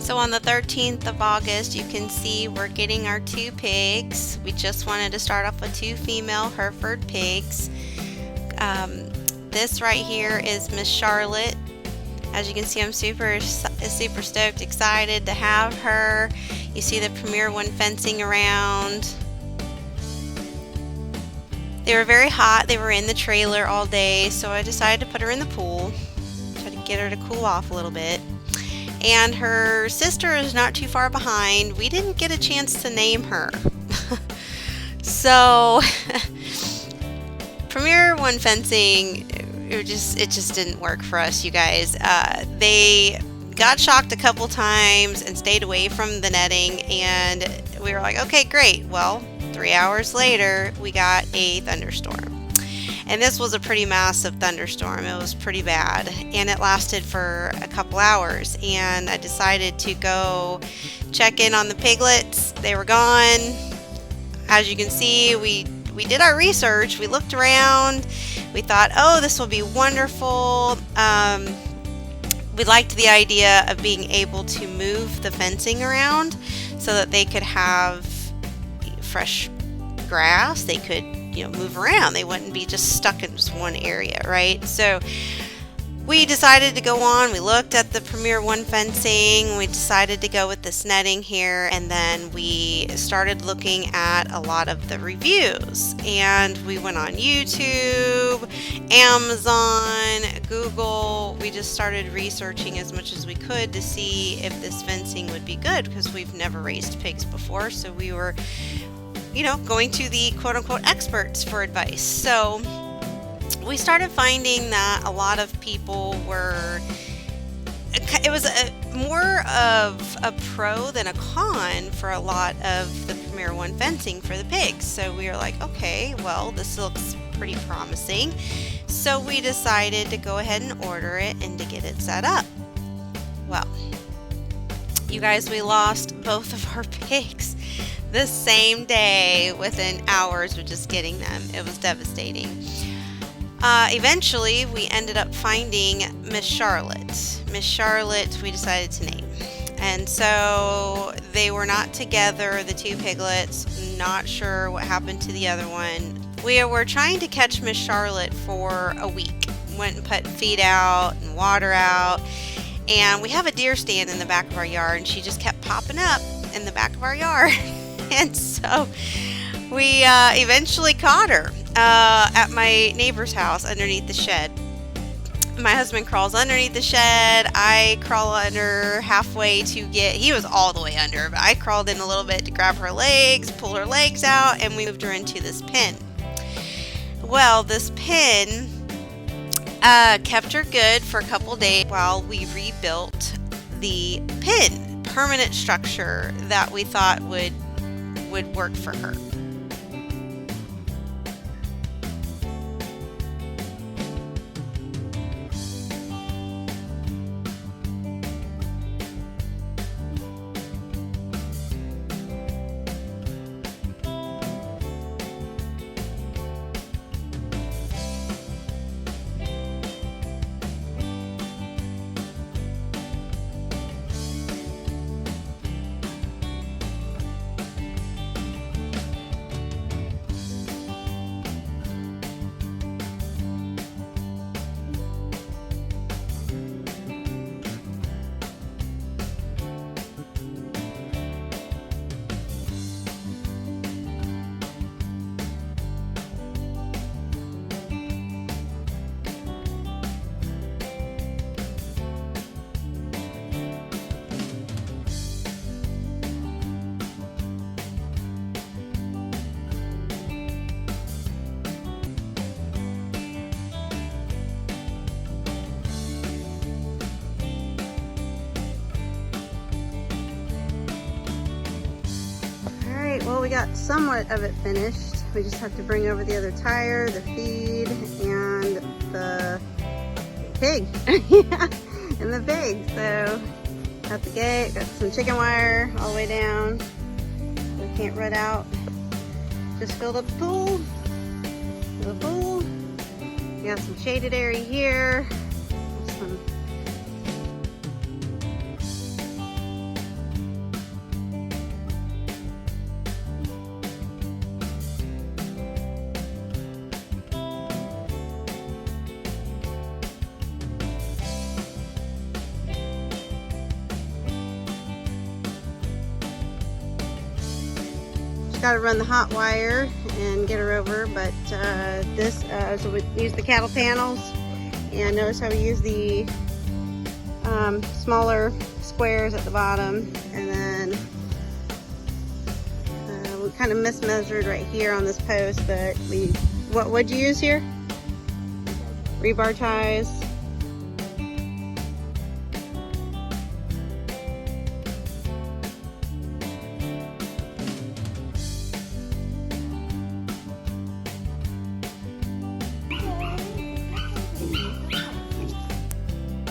So on the 13th of August, you can see we're getting our 2 pigs. We just wanted to start off with 2 female Hereford pigs. This right here is Miss Charlotte. As you can see, I'm super stoked, excited to have her. You see the Premiere one fencing around. They were very hot. They were in the trailer all day, so I decided to put her in the pool. Try to get her to cool off a little bit. And her sister is not too far behind. We didn't get a chance to name her. So Premiere one fencing, it just didn't work for us, you guys. They got shocked a couple times and stayed away from the netting, and we were like, okay, great. Well, 3 hours later, we got a thunderstorm. And this was a pretty massive thunderstorm. It was pretty bad, and it lasted for a couple hours. And I decided to go check in on the piglets. They were gone. As you can see, we did our research. We looked around. We thought, oh, this will be wonderful. We liked the idea of being able to move the fencing around so that they could have fresh grass. They could move around. They wouldn't be just stuck in just one area, right? So we decided to go on. We looked at the Premiere one fencing. We decided to go with this netting here, and then we started looking at a lot of the reviews. And we went on YouTube, Amazon, Google. We just started researching as much as we could to see if this fencing would be good, because we've never raised pigs before. So we were going to the quote-unquote experts for advice. So we started finding that a lot of people it was more of a pro than a con for a lot of the Premiere one fencing for the pigs. So we were like, okay, well, this looks pretty promising. So we decided to go ahead and order it and to get it set up. Well, you guys, we lost both of our pigs the same day within hours of just getting them. It was devastating. Eventually, we ended up finding Miss Charlotte. Miss Charlotte, we decided to name. And so they were not together, the 2 piglets. Not sure what happened to the other one. We were trying to catch Miss Charlotte for a week. Went and put feed out and water out. And we have a deer stand in the back of our yard, and she just kept popping up in the back of our yard. And so we eventually caught her at my neighbor's house underneath the shed. My husband crawls underneath the shed. I crawl under halfway he was all the way under, but I crawled in a little bit to grab her legs, pull her legs out, and we moved her into this pen. Well, this pen kept her good for a couple days while we rebuilt the pen, permanent structure that we thought would work for her. Well, we got somewhat of it finished. We just have to bring over the other tire, the feed, and the pig. Yeah, and the pig. So, got the gate, got some chicken wire all the way down. We can't rut out. Just filled up the pool. We got some shaded area here. got to run the hot wire and get her over, but so we use the cattle panels, and notice how we use the smaller squares at the bottom, and then we kind of mismeasured right here on this post, but what'd you use here? Rebar ties.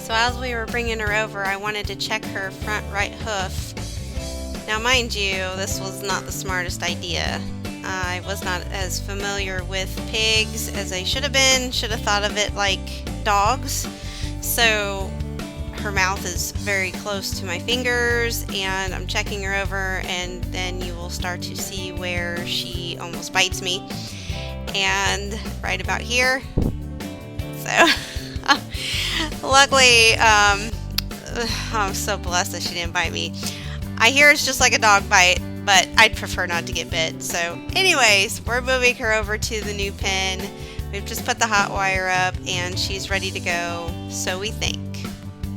So as we were bringing her over, I wanted to check her front right hoof. Now mind you, this was not the smartest idea. I was not as familiar with pigs as I should have been. Should have thought of it like dogs. So her mouth is very close to my fingers, and I'm checking her over, and then you will start to see where she almost bites me. And right about here. So luckily, I'm so blessed that she didn't bite me. I hear it's just like a dog bite, but I'd prefer not to get bit. So anyways, we're moving her over to the new pen. We've just put the hot wire up and she's ready to go, so we think.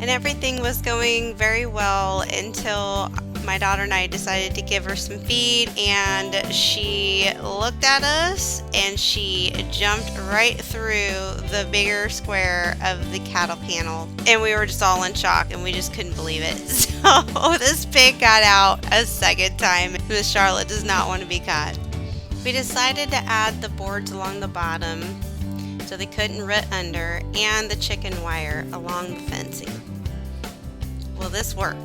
And everything was going very well until my daughter and I decided to give her some feed, and she looked at us and she jumped right through the bigger square of the cattle panel, and we were just all in shock and we just couldn't believe it. So this pig got out a second time. Miss Charlotte does not want to be caught. We decided to add the boards along the bottom so they couldn't root under, and the chicken wire along the fencing. Will this work?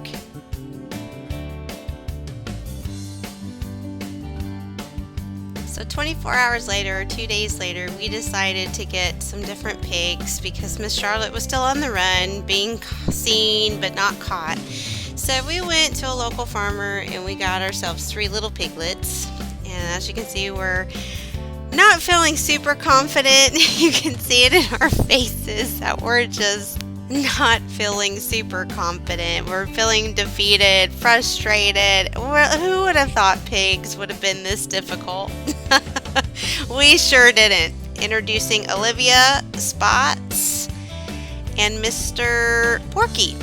So 24 hours later, or 2 days later, we decided to get some different pigs because Miss Charlotte was still on the run, being seen but not caught. So we went to a local farmer and we got ourselves 3 little piglets. And as you can see, we're not feeling super confident. You can see it in our faces that we're just not feeling super confident. We're feeling defeated, frustrated. Who would have thought pigs would have been this difficult? We sure didn't. Introducing Olivia, Spots, and Mr. Porky.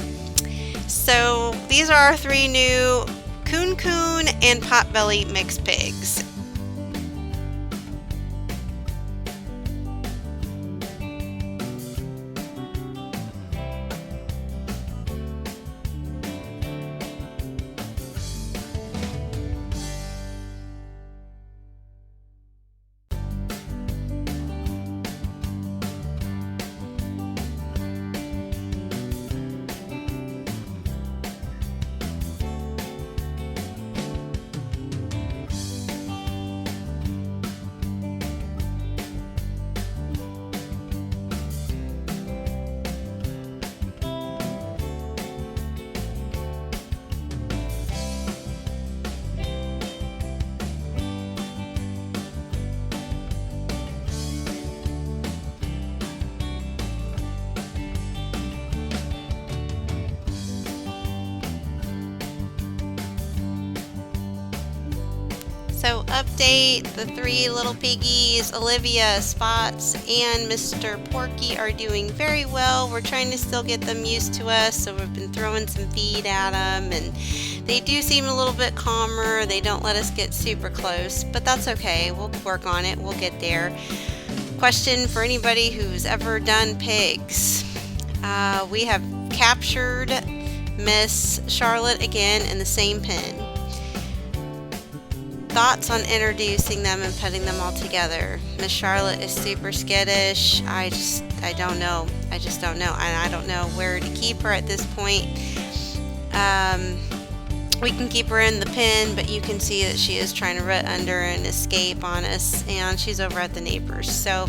So these are our 3 new Coon Coon and Potbelly mixed pigs. So update, the 3 little piggies, Olivia, Spots, and Mr. Porky are doing very well. We're trying to still get them used to us, so we've been throwing some feed at them, and they do seem a little bit calmer. They don't let us get super close, but that's okay. We'll work on it. We'll get there. Question for anybody who's ever done pigs. We have captured Miss Charlotte again in the same pen. Thoughts on introducing them and putting them all together? Miss Charlotte is super skittish. I don't know. I just don't know. And I don't know where to keep her at this point. We can keep her in the pen, but you can see that she is trying to root under and escape on us, and she's over at the neighbors. So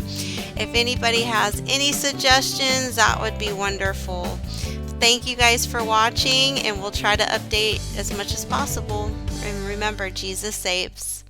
if anybody has any suggestions, that would be wonderful. Thank you guys for watching, and we'll try to update as much as possible. And remember, Jesus saves.